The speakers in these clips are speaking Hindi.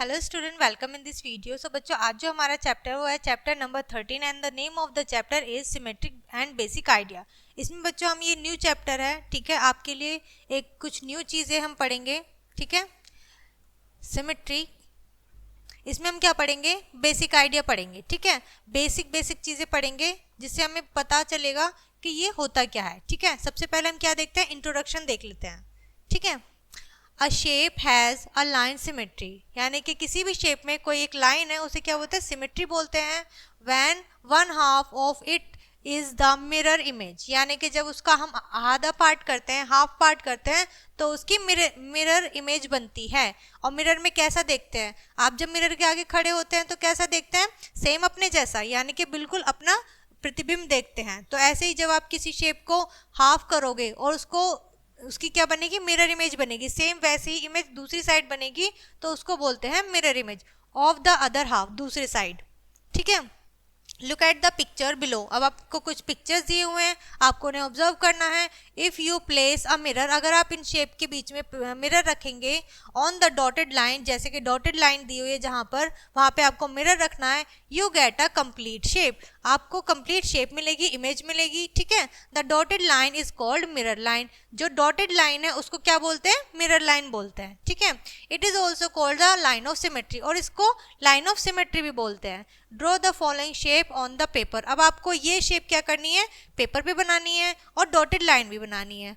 Hello student, welcome in this video. So बच्चों, आज जो हमारा चैप्टर वो है chapter number 13 and the name of the chapter is symmetric and basic idea. इसमें बच्चों हम ये न्यू चैप्टर है, ठीक है, आपके लिए एक कुछ न्यू चीज़ें हम पढ़ेंगे, ठीक है। सिमेट्री, इसमें हम क्या पढ़ेंगे? बेसिक आइडिया पढ़ेंगे, ठीक है। बेसिक चीज़ें पढ़ेंगे जिससे हमें पता चलेगा कि ये होता क्या है, ठीक है। सबसे पहले हम क्या देखते हैं? इंट्रोडक्शन देख लेते हैं, ठीक है। अ shape has a line symmetry, यानी कि किसी भी शेप में कोई एक लाइन है उसे क्या बोलते हैं? सिमेट्री बोलते हैं। When one half of it is the mirror image, यानी कि जब उसका हम आधा पार्ट करते हैं, हाफ पार्ट करते हैं, तो उसकी मिरर इमेज बनती है। और मिरर में कैसा देखते हैं? आप जब मिरर के आगे खड़े होते हैं तो कैसा देखते हैं? सेम अपने जैसा, यानी कि बिल्कुल अपना प्रतिबिंब देखते हैं। तो ऐसे ही जब आप किसी शेप को हाफ करोगे और उसकी क्या बनेगी? मिरर इमेज बनेगी। सेम वैसी ही इमेज दूसरी साइड बनेगी, तो उसको बोलते हैं mirror image of the other half, दूसरी साइड, ठीक है। Look at the picture below. अब आपको कुछ पिक्चर्स दिए हुए हैं, आपको उन्हें ऑब्जर्व करना है। If you place a mirror, अगर आप इन शेप के बीच में मिरर रखेंगे ऑन द डॉटेड लाइन, जैसे कि डॉटेड लाइन दी हुई है जहाँ पर, वहाँ पे आपको मिरर रखना है। You get a complete shape, आपको कंप्लीट शेप मिलेगी, इमेज मिलेगी, ठीक है। The dotted line is called mirror line, जो डॉटेड लाइन है उसको क्या बोलते हैं? मिरर लाइन बोलते हैं, ठीक है। It is also called the line of symmetry, और इसको लाइन ऑफ सिमेट्री भी बोलते हैं। Draw the following shape on the paper, अब आपको ये शेप क्या करनी है? पेपर पे बनानी है और डॉटेड लाइन भी बनानी है,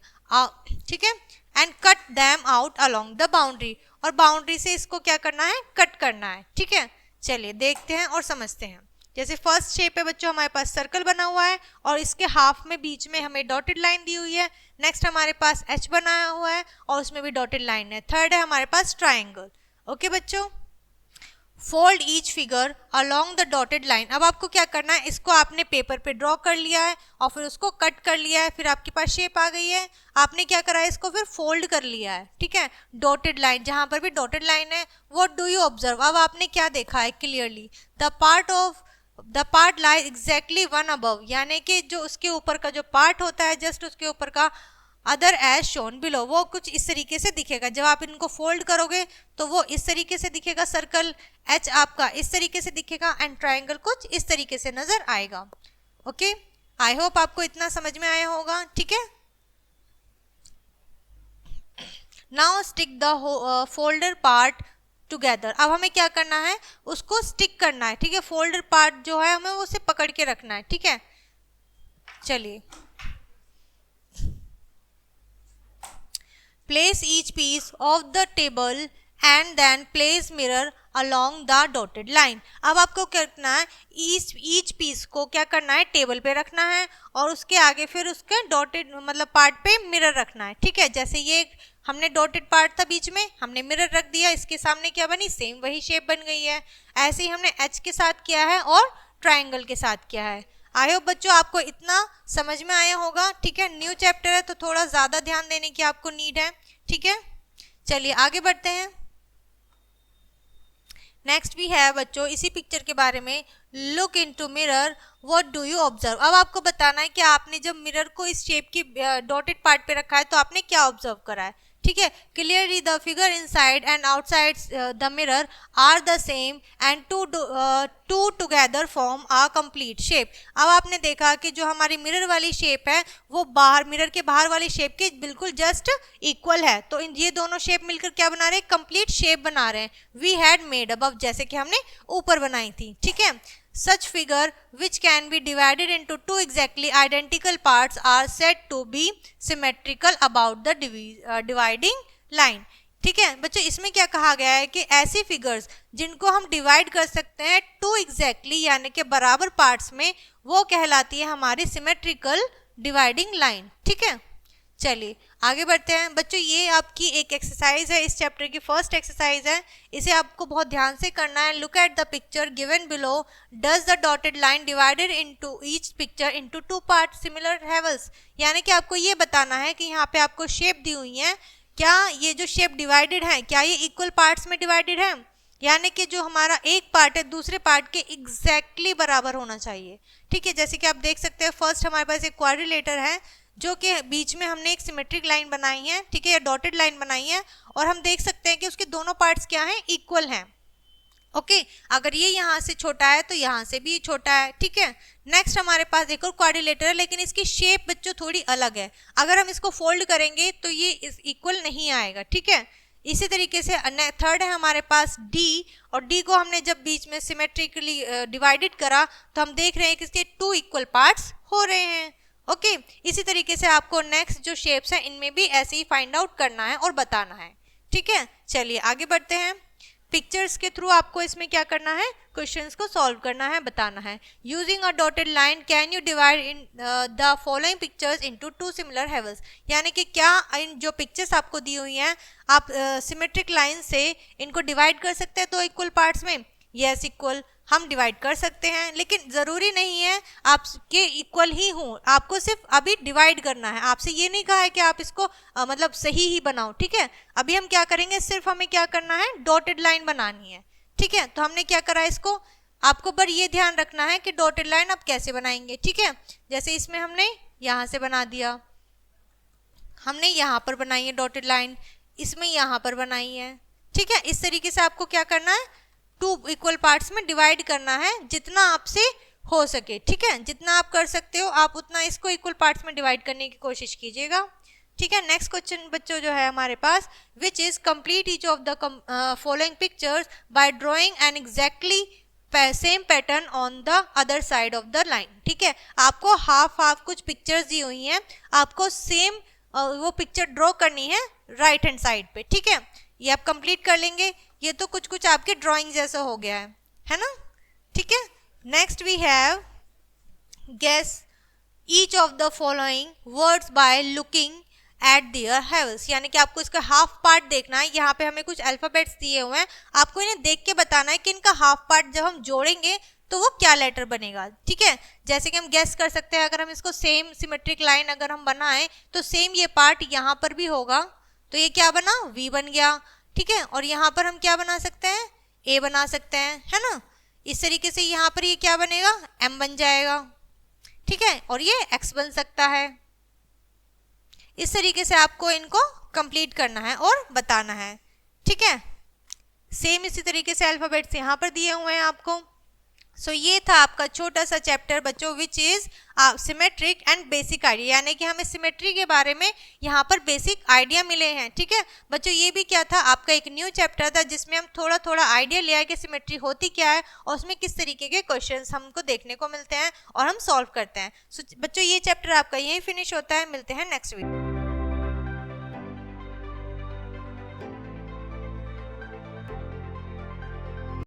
ठीक है। And cut them out along the boundary, और बाउंड्री से इसको क्या करना है? कट करना है, ठीक है। चलिए देखते हैं और समझते हैं। जैसे फर्स्ट शेप है बच्चों, हमारे पास सर्कल बना हुआ है और इसके हाफ में बीच में हमें डॉटेड लाइन दी हुई है। नेक्स्ट हमारे पास एच बनाया हुआ है और उसमें भी डॉटेड लाइन है। थर्ड है हमारे पास ट्राइंगल। ओके बच्चों, fold each figure along the dotted line, अब आपको क्या करना है? इसको आपने पेपर पे ड्रॉ कर लिया है और फिर उसको कट कर लिया है, फिर आपके पास शेप आ गई है। आपने क्या करा है? इसको फिर फोल्ड कर लिया है, ठीक है। डॉटेड लाइन, जहां पर भी डॉटेड लाइन है, व्हाट डू यू ऑब्जर्व? अब आपने क्या देखा है clearly? The part lie exactly one above, यानी कि जो उसके ऊपर का जो पार्ट होता है, जस्ट उसके ऊपर का, अदर एज शोन बिलो, वो कुछ इस तरीके से दिखेगा। जब आप इनको फोल्ड करोगे तो वो इस तरीके से दिखेगा, सर्कल एच आपका इस तरीके से दिखेगा एंड ट्राइंगल कुछ इस तरीके से नजर आएगा। ओके, आई होप आपको इतना समझ में आया होगा, ठीक है। Now stick the folder part together, अब हमें क्या करना है? उसको स्टिक करना है, ठीक है। फोल्डर पार्ट जो है हमें उसे पकड़ के रखना है, ठीक है। चलिए, place each piece of the table and then place mirror along the dotted line, अब आपको क्या करना है? ईच पीस को क्या करना है? टेबल पे रखना है और उसके आगे फिर उसके डॉटेड मतलब पार्ट पे मिरर रखना है, ठीक है। जैसे ये हमने डॉटेड पार्ट था बीच में, हमने मिरर रख दिया, इसके सामने क्या बनी? सेम वही शेप बन गई है। ऐसे ही हमने एच के साथ किया है और ट्राइंगल के साथ किया है। आई होप बच्चों आपको इतना समझ में आया होगा, ठीक है। न्यू चैप्टर है तो थोड़ा ज़्यादा ध्यान देने की आपको नीड है, ठीक है। चलिए आगे बढ़ते हैं। नेक्स्ट भी है बच्चों इसी पिक्चर के बारे में। Look into mirror, what do you observe, अब आपको बताना है कि आपने जब मिरर को इस शेप की डॉटेड पार्ट पे रखा है तो आपने क्या ऑब्जर्व करा है, ठीक है। Clearly the figure inside and outside the mirror are the same and two together form a complete shape, अब आपने देखा कि जो हमारी मिरर वाली शेप है वो बाहर, मिरर के बाहर वाली शेप के बिल्कुल जस्ट इक्वल है। तो ये दोनों शेप मिलकर क्या बना रहे हैं? कंप्लीट शेप बना रहे हैं। वी हैड मेड अबव, जैसे कि हमने ऊपर बनाई थी, ठीक है। Such figure which can be divided into two exactly identical parts are said to be symmetrical about the dividing line, ठीक है बच्चों। इसमें क्या कहा गया है कि ऐसी फिगर्स जिनको हम डिवाइड कर सकते हैं टू एग्जैक्टली यानी कि बराबर पार्ट्स में, वो कहलाती है हमारी सिमेट्रिकल डिवाइडिंग लाइन, ठीक है। चलिए आगे बढ़ते हैं बच्चों। ये आपकी एक एक्सरसाइज है, इस चैप्टर की फर्स्ट एक्सरसाइज है, इसे आपको बहुत ध्यान से करना है। Look at the picture given below, does the dotted line divided into each picture into two part similar Havells, यानी कि आपको ये बताना है कि यहाँ पे आपको शेप दी हुई है, क्या ये जो शेप डिवाइडेड है क्या ये इक्वल पार्ट्स में डिवाइडेड है, यानी कि जो हमारा एक पार्ट है दूसरे पार्ट के एग्जैक्टली बराबर होना चाहिए, ठीक है। जैसे कि आप देख सकते हैं फर्स्ट हमारे पास एक क्वाड्रिलेटर है जो कि बीच में हमने एक सिमेट्रिक लाइन बनाई है, ठीक है, या डॉटेड लाइन बनाई है, और हम देख सकते हैं कि उसके दोनों पार्ट्स क्या हैं? इक्वल हैं, ओके अगर ये यहाँ से छोटा है तो यहाँ से भी छोटा है, ठीक है। नेक्स्ट हमारे पास एक और क्वाड्रिलेटरल है, लेकिन इसकी शेप बच्चों थोड़ी अलग है। अगर हम इसको फोल्ड करेंगे तो ये इक्वल नहीं आएगा, ठीक है। इसी तरीके से थर्ड है हमारे पास डी, और डी को हमने जब बीच में सिमेट्रिकली डिवाइडेड करा तो हम देख रहे हैं कि इसके 2 इक्वल पार्ट्स हो रहे हैं। ओके इसी तरीके से आपको नेक्स्ट जो शेप्स हैं इनमें भी ऐसे ही फाइंड आउट करना है और बताना है, ठीक है। चलिए आगे बढ़ते हैं। पिक्चर्स के थ्रू आपको इसमें क्या करना है, क्वेश्चंस को सॉल्व करना है, बताना है। Using a dotted line can you divide in the following pictures into 2 similar Havells, यानी कि क्या इन जो पिक्चर्स आपको दी हुई हैं आप सिमेट्रिक लाइन से इनको डिवाइड कर सकते हैं 2 इक्वल पार्ट्स में। यस इक्वल हम डिवाइड कर सकते हैं, लेकिन ज़रूरी नहीं है आपके इक्वल ही हों, आपको सिर्फ अभी डिवाइड करना है। आपसे ये नहीं कहा है कि आप इसको मतलब सही ही बनाओ, ठीक है। अभी हम क्या करेंगे, सिर्फ हमें क्या करना है, डॉटेड लाइन बनानी है, ठीक है। तो हमने क्या करा इसको, आपको पर ये ध्यान रखना है कि डॉटेड लाइन आप कैसे बनाएंगे, ठीक है। जैसे इसमें हमने यहाँ से बना दिया, हमने यहाँ पर बनाई है डॉटेड लाइन, इसमें यहाँ पर बनाई है, ठीक है। इस तरीके से आपको क्या करना है, 2 इक्वल पार्ट्स में डिवाइड करना है जितना आपसे हो सके, ठीक है। जितना आप कर सकते हो आप उतना इसको इक्वल पार्ट्स में डिवाइड करने की कोशिश कीजिएगा, ठीक है। नेक्स्ट क्वेश्चन बच्चों जो है हमारे पास, which is complete each of the following pictures by drawing an exactly same pattern on the other side of the line, ठीक है। आपको हाफ कुछ पिक्चर्स दी हुई हैं, आपको सेम वो पिक्चर ड्रॉ करनी है राइट हैंड साइड पे, ठीक है। ये आप कंप्लीट कर लेंगे। ये तो कुछ आपके ड्राइंग जैसा हो गया है ना, ठीक है। Next we have guess each of the following words by looking at their hovels, यानी कि आपको इसका हाफ पार्ट देखना है। यहाँ पे हमें कुछ अल्फाबेट्स दिए हुए हैं, आपको इन्हें देख के बताना है कि इनका हाफ पार्ट जब हम जोड़ेंगे तो वो क्या लेटर बनेगा, ठीक है। जैसे कि हम गेस कर सकते हैं, अगर हम इसको सेम सिमेट्रिक लाइन अगर हम बनाएं तो सेम ये पार्ट यहाँ पर भी होगा, तो ये क्या बना, वी बन गया, ठीक है। और यहाँ पर हम क्या बना सकते हैं, ए बना सकते हैं, है ना। इस तरीके से यहाँ पर ये क्या बनेगा, एम बन जाएगा, ठीक है। और ये एक्स बन सकता है। इस तरीके से आपको इनको कंप्लीट करना है और बताना है, ठीक है। सेम इसी तरीके से अल्फाबेट्स यहाँ पर दिए हुए हैं आपको। सो ये था आपका छोटा सा चैप्टर बच्चों, which is symmetric and basic idea, यानी कि हमें सिमेट्री के बारे में यहाँ पर बेसिक आइडिया मिले हैं, ठीक है। बच्चों ये भी क्या था, आपका एक न्यू चैप्टर था जिसमें हम थोड़ा थोड़ा आइडिया लिया कि सिमेट्री होती क्या है और उसमें किस तरीके के क्वेश्चंस हमको देखने को मिलते हैं और हम सॉल्व करते हैं। सो बच्चों ये चैप्टर आपका यहीं फिनिश होता है, मिलते हैं नेक्स्ट वीडियो।